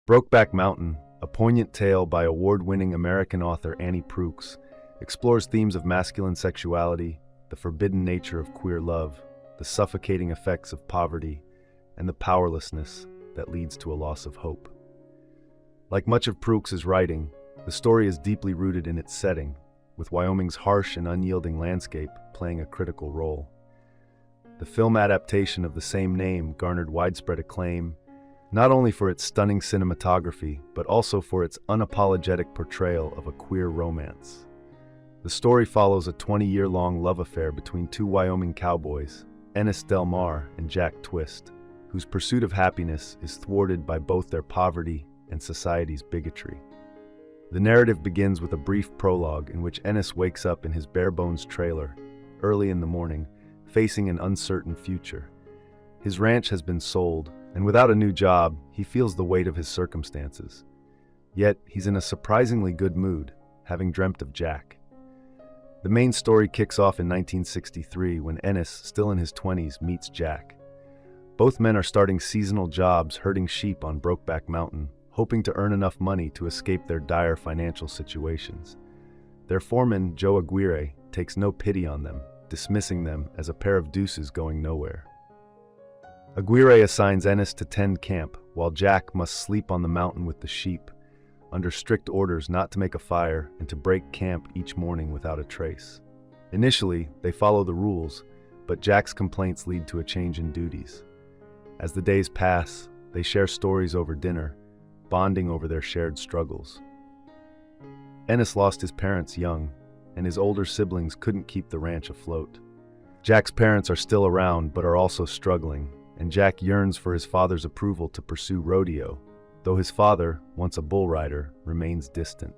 Brokeback Mountain, a poignant tale by award-winning American author Annie Proulx, explores themes of masculine sexuality, the forbidden nature of queer love, the suffocating effects of poverty, and the powerlessness that leads to a loss of hope. Like much of Proux's writing, the story is deeply rooted in its setting, with Wyoming's harsh and unyielding landscape playing a critical role. The film adaptation of the same name garnered widespread acclaim, not only for its stunning cinematography, but also for its unapologetic portrayal of a queer romance. The story follows a 20-year-long love affair between two Wyoming cowboys, Ennis and Jack Twist, whose pursuit of happiness is thwarted by both their poverty and society's bigotry. The narrative begins with a brief prologue in which Ennis wakes up in his bare-bones trailer, early in the morning, facing an uncertain future. His ranch has been sold, and without a new job, he feels the weight of his circumstances. Yet, he's in a surprisingly good mood, having dreamt of Jack. The main story kicks off in 1963 when Ennis, still in his 20s, meets Jack. Both men are starting seasonal jobs herding sheep on Brokeback Mountain, hoping to earn enough money to escape their dire financial situations. Their foreman, Joe Aguirre, takes no pity on them, dismissing them as a pair of deuces going nowhere. Aguirre assigns Ennis to tend camp, while Jack must sleep on the mountain with the sheep, under strict orders not to make a fire and to break camp each morning without a trace. Initially, they follow the rules, but Jack's complaints lead to a change in duties. As the days pass, they share stories over dinner, bonding over their shared struggles. Ennis lost his parents young, and his older siblings couldn't keep the ranch afloat. Jack's parents are still around, but are also struggling, and Jack yearns for his father's approval to pursue rodeo, though his father, once a bull rider, remains distant.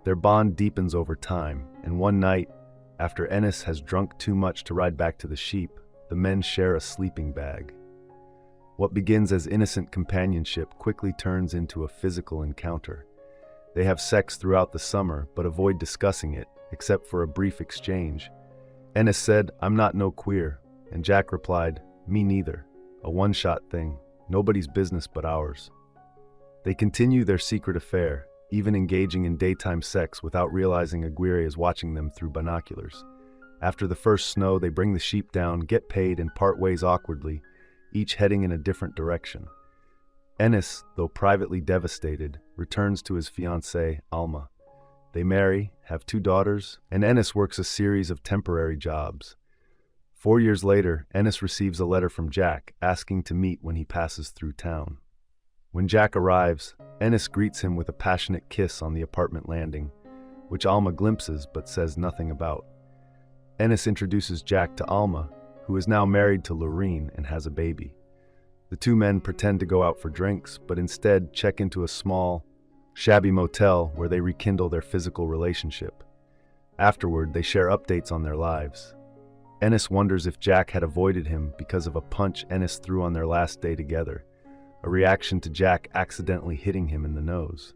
Their bond deepens over time, and one night, after Ennis has drunk too much to ride back to the sheep, the men share a sleeping bag. What begins as innocent companionship quickly turns into a physical encounter. They have sex throughout the summer, but avoid discussing it, except for a brief exchange. Ennis said, "I'm not no queer," and Jack replied, "Me neither. A one-shot thing. Nobody's business but ours." They continue their secret affair, even engaging in daytime sex without realizing Aguirre is watching them through binoculars. After the first snow, they bring the sheep down, get paid, and part ways awkwardly, each heading in a different direction. Ennis, though privately devastated, returns to his fiancée, Alma. They marry, have 2 daughters, and Ennis works a series of temporary jobs. 4 years later, Ennis receives a letter from Jack asking to meet when he passes through town. When Jack arrives, Ennis greets him with a passionate kiss on the apartment landing, which Alma glimpses but says nothing about. Ennis introduces Jack to Alma, who is now married to Lorene and has a baby. The 2 men pretend to go out for drinks, but instead check into a small, shabby motel where they rekindle their physical relationship. Afterward, they share updates on their lives. Ennis wonders if Jack had avoided him because of a punch Ennis threw on their last day together, a reaction to Jack accidentally hitting him in the nose.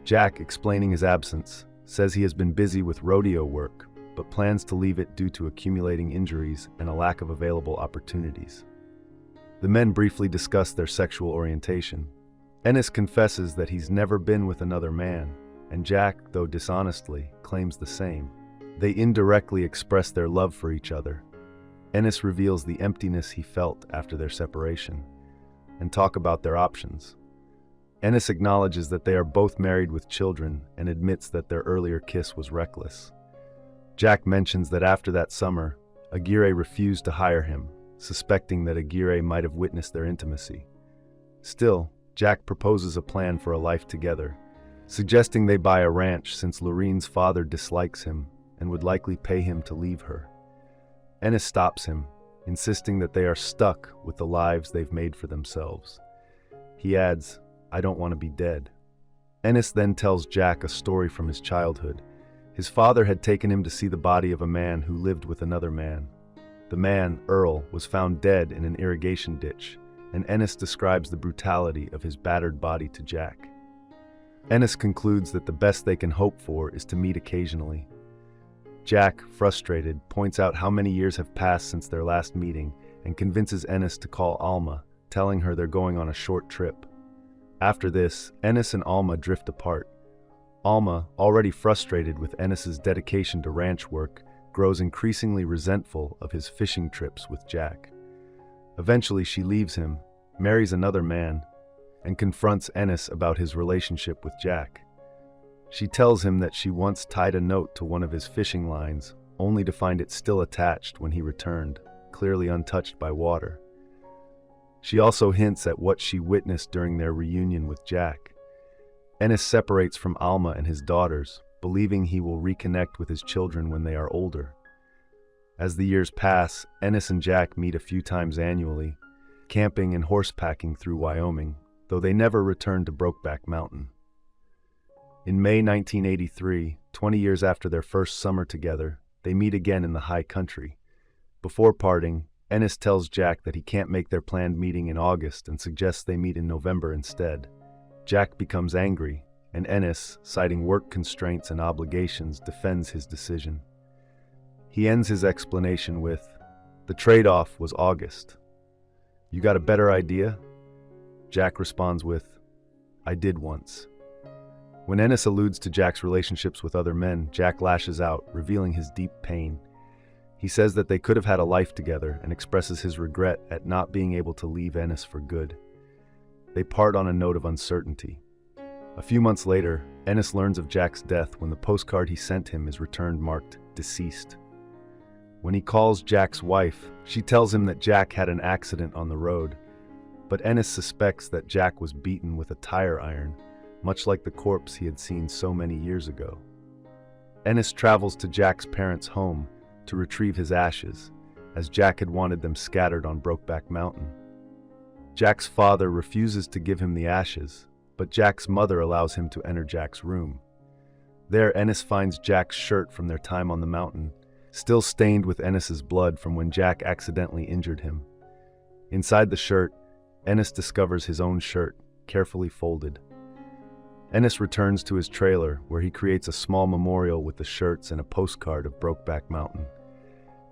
Jack, explaining his absence, says he has been busy with rodeo work, but plans to leave it due to accumulating injuries and a lack of available opportunities. The men briefly discuss their sexual orientation. Ennis confesses that he's never been with another man, and Jack, though dishonestly, claims the same. They indirectly express their love for each other. Ennis reveals the emptiness he felt after their separation, and talk about their options. Ennis acknowledges that they are both married with children and admits that their earlier kiss was reckless. Jack mentions that after that summer, Aguirre refused to hire him, suspecting that Aguirre might have witnessed their intimacy. Still, Jack proposes a plan for a life together, suggesting they buy a ranch since Lorene's father dislikes him and would likely pay him to leave her. Ennis stops him, insisting that they are stuck with the lives they've made for themselves. He adds, "I don't want to be dead." Ennis then tells Jack a story from his childhood. His father had taken him to see the body of a man who lived with another man. The man, Earl, was found dead in an irrigation ditch, and Ennis describes the brutality of his battered body to Jack. Ennis concludes that the best they can hope for is to meet occasionally. Jack, frustrated, points out how many years have passed since their last meeting and convinces Ennis to call Alma, telling her they're going on a short trip. After this, Ennis and Alma drift apart. Alma, already frustrated with Ennis's dedication to ranch work, grows increasingly resentful of his fishing trips with Jack. Eventually, she leaves him, marries another man, and confronts Ennis about his relationship with Jack. She tells him that she once tied a note to one of his fishing lines, only to find it still attached when he returned, clearly untouched by water. She also hints at what she witnessed during their reunion with Jack. Ennis separates from Alma and his daughters, believing he will reconnect with his children when they are older. As the years pass, Ennis and Jack meet a few times annually, camping and horsepacking through Wyoming, though they never return to Brokeback Mountain. In May 1983, 20 years after their first summer together, they meet again in the high country. Before parting, Ennis tells Jack that he can't make their planned meeting in August and suggests they meet in November instead. Jack becomes angry, and Ennis, citing work constraints and obligations, defends his decision. He ends his explanation with, "The trade-off was August. You got a better idea?" Jack responds with, "I did once." When Ennis alludes to Jack's relationships with other men, Jack lashes out, revealing his deep pain. He says that they could have had a life together and expresses his regret at not being able to leave Ennis for good. They part on a note of uncertainty. A few months later, Ennis learns of Jack's death when the postcard he sent him is returned marked "deceased." When he calls Jack's wife, she tells him that Jack had an accident on the road, but Ennis suspects that Jack was beaten with a tire iron, much like the corpse he had seen so many years ago. Ennis travels to Jack's parents' home to retrieve his ashes, as Jack had wanted them scattered on Brokeback Mountain. Jack's father refuses to give him the ashes, but Jack's mother allows him to enter Jack's room. There, Ennis finds Jack's shirt from their time on the mountain, still stained with Ennis's blood from when Jack accidentally injured him. Inside the shirt, Ennis discovers his own shirt, carefully folded. Ennis returns to his trailer, where he creates a small memorial with the shirts and a postcard of Brokeback Mountain.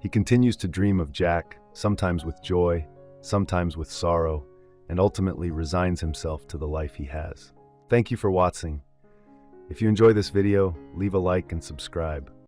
He continues to dream of Jack, sometimes with joy, sometimes with sorrow, and ultimately resigns himself to the life he has. Thank you for watching. If you enjoy this video, leave a like and subscribe.